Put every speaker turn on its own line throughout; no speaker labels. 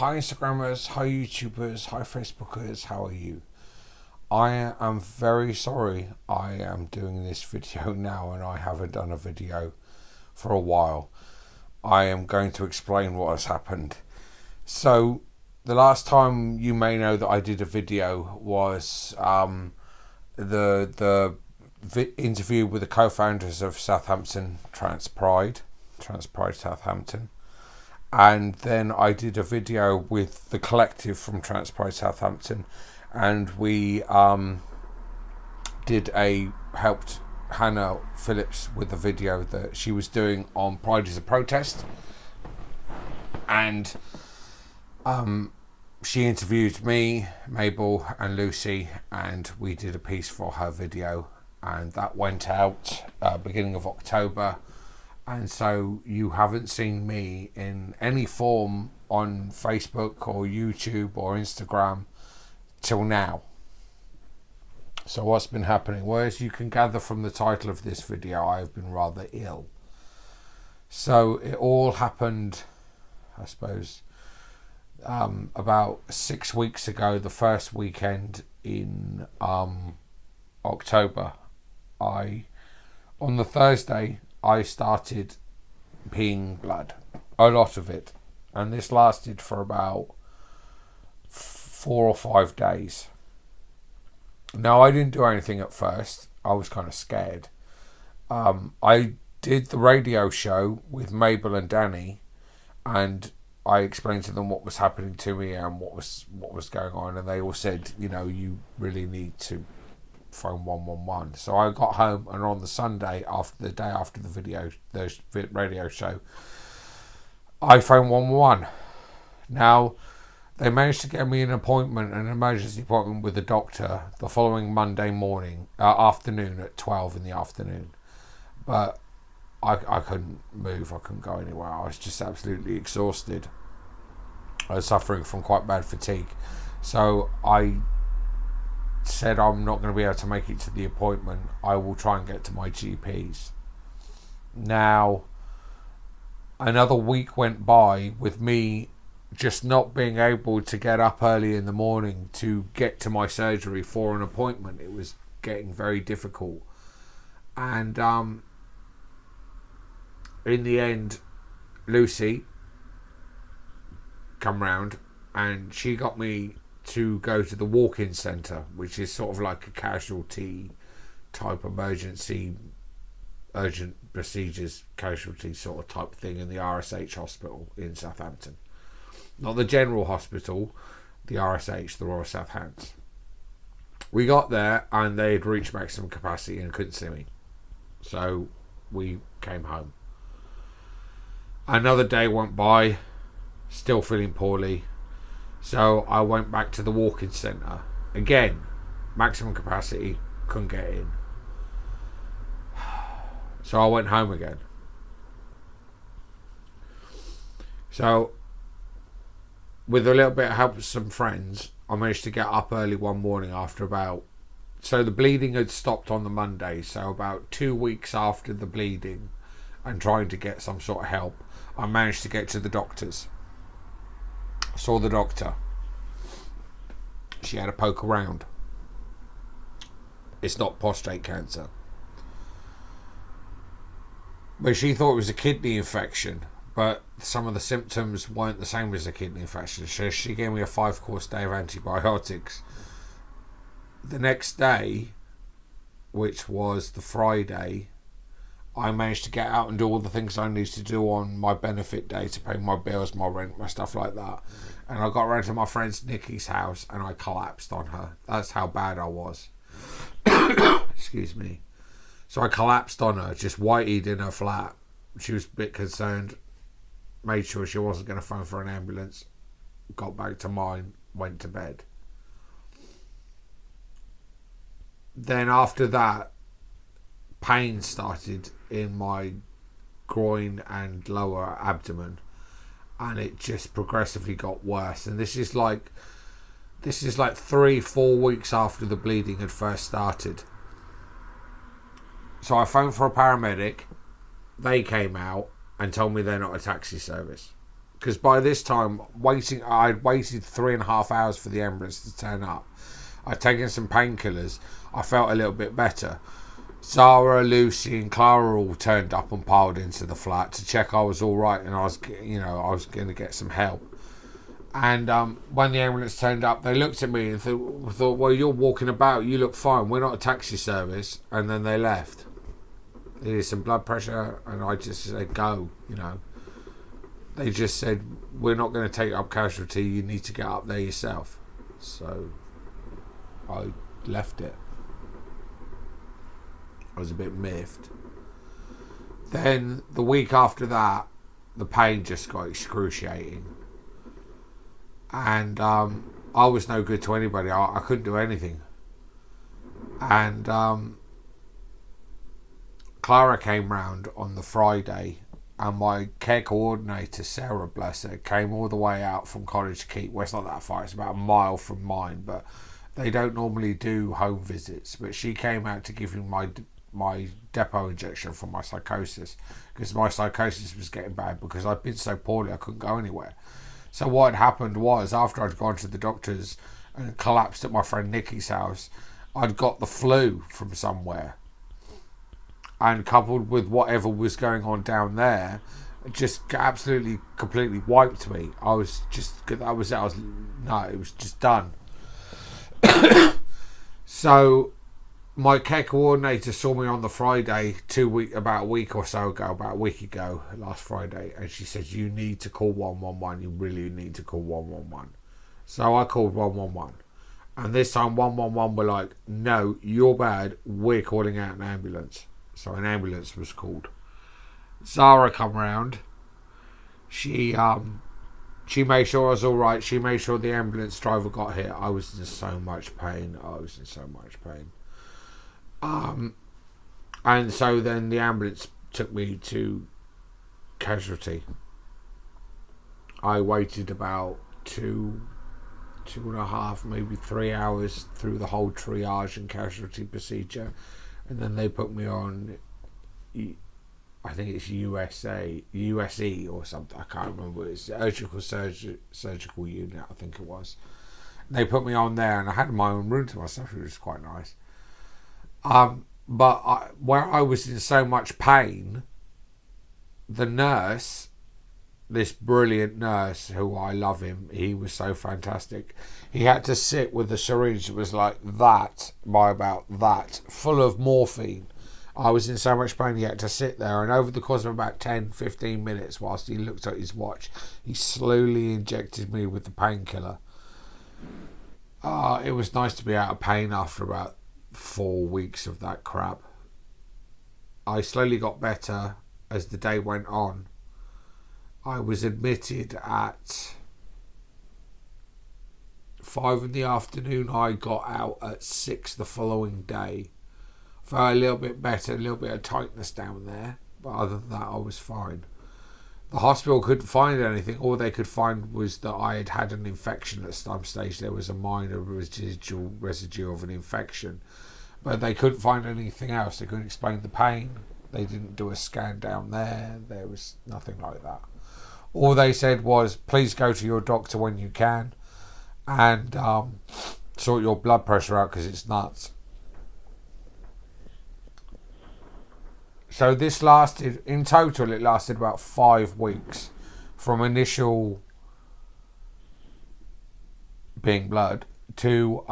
Hi Instagrammers, hi YouTubers, hi Facebookers, how are you? I am very sorry I am doing this video now and I haven't done a video for a while. I am going to explain what has happened. So, the last time you may know that I did a video was the interview with the co-founders of Southampton Trans Pride Southampton. And then I did a video with the collective from Trans Pride Southampton, and we helped Hannah Phillips with a video that she was doing on Pride as a protest, and she interviewed me, Mabel, and Lucy, and we did a piece for her video, and that went out beginning of October. And so you haven't seen me in any form on Facebook or YouTube or Instagram till now. So what's been happening? Well, as you can gather from the title of this video, I've been rather ill. So it all happened, I suppose, about 6 weeks ago, the first weekend in October. On the Thursday, I started peeing blood, a lot of it, and this lasted for about 4 or 5 days. Now, I didn't do anything at first. I was kind of scared. I did the radio show with Mabel and Danny, and I explained to them what was happening to me and what was going on, and they all said, you really need to phone 111. So I got home, and on the Sunday, the day after the radio show, I phoned 111. Now, they managed to get me an emergency appointment with a doctor the following Monday afternoon at 12 in the afternoon. But I couldn't move, I couldn't go anywhere. I was just absolutely exhausted. I was suffering from quite bad fatigue. So I said, I'm not going to be able to make it to the appointment. I will try and get to my GP's. Now, another week went by with me just not being able to get up early in the morning to get to my surgery for an appointment. It was getting very difficult. And in the end, Lucy come round and she got me to go to the walk-in centre, which is sort of like a casualty type emergency, urgent procedures casualty sort of type thing in the RSH hospital in Southampton. Not the general hospital, the RSH, the Royal South Hands. We got there and they had reached maximum capacity and couldn't see me. So we came home. Another day went by, still feeling poorly. So I went back to the walk-in centre. Again, maximum capacity, couldn't get in. So I went home again. So, with a little bit of help of some friends, I managed to get up early one morning so the bleeding had stopped on the Monday, so about 2 weeks after the bleeding and trying to get some sort of help, I managed to get to the doctor's. Saw the doctor. She had a poke around. It's not prostate cancer. But she thought it was a kidney infection, but some of the symptoms weren't the same as a kidney infection. So she gave me a 5-course day of antibiotics. The next day, which was the Friday, I managed to get out and do all the things I needed to do on my benefit day to pay my bills, my rent, my stuff like that. And I got around to my friend Nikki's house and I collapsed on her. That's how bad I was. Excuse me. So I collapsed on her, just whiteyed in her flat. She was a bit concerned. Made sure she wasn't going to phone for an ambulance. Got back to mine, went to bed. Then after that, pain started in my groin and lower abdomen, and it just progressively got worse. And this is like 3-4 weeks after the bleeding had first started. So I phoned for a paramedic. They came out and told me they're not a taxi service. because by this time, I'd waited 3.5 hours for the ambulance to turn up. I'd taken some painkillers. I felt a little bit better. Zara, Lucy, and Clara all turned up and piled into the flat to check I was all right, and I was going to get some help. And when the ambulance turned up, they looked at me and thought, well, you're walking about, you look fine, we're not a taxi service. And then they left. They did some blood pressure, and I just said, go, They just said, we're not going to take up casualty, you need to get up there yourself. So I left it. I was a bit miffed. Then the week after that, the pain just got excruciating. And I was no good to anybody. I couldn't do anything. And Clara came round on the Friday, and my care coordinator, Sarah, bless her, came all the way out from College Keep. Well, it's not that far, it's about a mile from mine, but they don't normally do home visits. But she came out to give me my depot injection for my psychosis, because my psychosis was getting bad because I'd been so poorly I couldn't go anywhere. So what had happened was, after I'd gone to the doctors and collapsed at my friend Nikki's house, I'd got the flu from somewhere, and coupled with whatever was going on down there, it just absolutely completely wiped me. It was just done. So my care coordinator saw me on the Friday about a week ago, last Friday, and she said, you need to call 111, you really need to call 111. So I called 111, and this time 111 were like, no, you're bad, we're calling out an ambulance. So an ambulance was called. Zara come round. She made sure I was all right. She made sure the ambulance driver got here. I was in so much pain. And so then the ambulance took me to casualty. I waited about 2.5, maybe 3 hours through the whole triage and casualty procedure, and then they put me on, I think it's USE or something, I can't remember. It's surgical unit, I think it was. They put me on there, and I had my own room to myself, which was quite nice. But where I was in so much pain, the nurse, this brilliant nurse, who I love him, he was so fantastic. He had to sit with the syringe that was like that, by about that, full of morphine. I was in so much pain, he had to sit there, and over the course of about 10-15 minutes, whilst he looked at his watch, he slowly injected me with the painkiller. It was nice to be out of pain after about 4 weeks of that crap. I slowly got better as the day went on. I was admitted at 5 in the afternoon. I got out at 6 the following day. Felt a little bit better, a little bit of tightness down there, but other than that I was fine. The hospital couldn't find anything. All they could find was that I had had an infection at some stage. There was a minor residue of an infection, but they couldn't find anything else. They couldn't explain the pain. They didn't do a scan down there. There was nothing like that. All they said was, please go to your doctor when you can and sort your blood pressure out, because it's nuts. So this lasted, in total, it lasted about 5 weeks from initial being blood to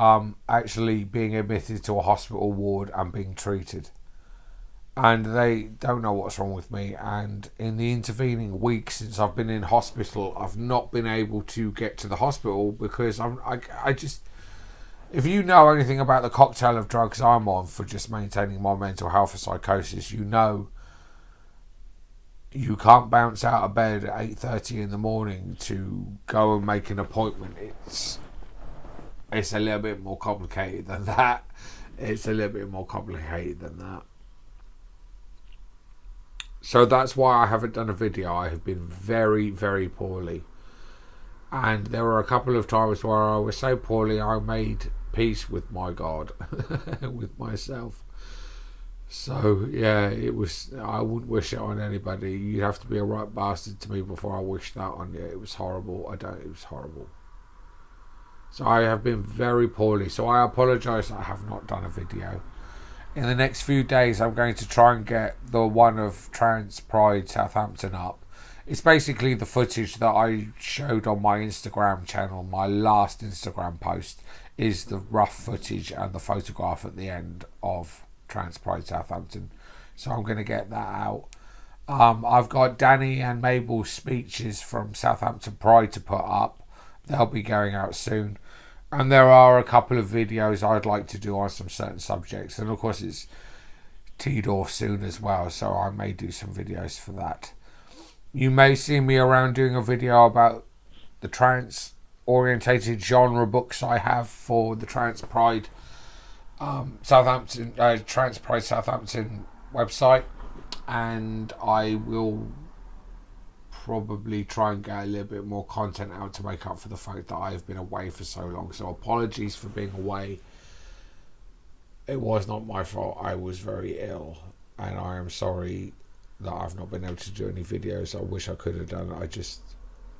actually being admitted to a hospital ward and being treated. And they don't know what's wrong with me. And in the intervening weeks since I've been in hospital, I've not been able to get to the hospital because I just... If you know anything about the cocktail of drugs I'm on for just maintaining my mental health for psychosis, you know you can't bounce out of bed at 8:30 in the morning to go and make an appointment. It's a little bit more complicated than that. So that's why I haven't done a video. I have been very, very poorly. And there were a couple of times where I was so poorly I made peace with my God, with myself. So yeah, it was. I wouldn't wish it on anybody. You'd have to be a right bastard to me before I wish that on you. It was horrible. I don't. It was horrible. So I have been very poorly. So I apologise. I have not done a video. In the next few days, I'm going to try and get the one of Trans Pride Southampton up. It's basically the footage that I showed on my Instagram channel. My last Instagram post is the rough footage and the photograph at the end of Trans Pride Southampton. So I'm going to get that out. I've got Danny and Mabel's speeches from Southampton Pride to put up. They'll be going out soon. And there are a couple of videos I'd like to do on some certain subjects. And of course it's Tidor soon as well, so I may do some videos for that. You may see me around doing a video about the trans orientated genre books I have for the Trans Pride Southampton Trans Pride Southampton website, and I will probably try and get a little bit more content out to make up for the fact that I've been away for so long. So apologies for being away. It was not my fault. I was very ill, and I am sorry that I've not been able to do any videos. I wish I could have done it. I just,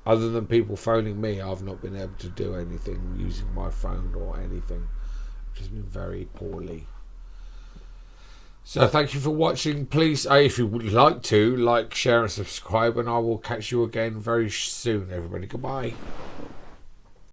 other than people phoning me, I've not been able to do anything using my phone or anything. I've just been very poorly. So thank you for watching. Please, if you would like to, like, share and subscribe, and I will catch you again very soon, everybody. Goodbye.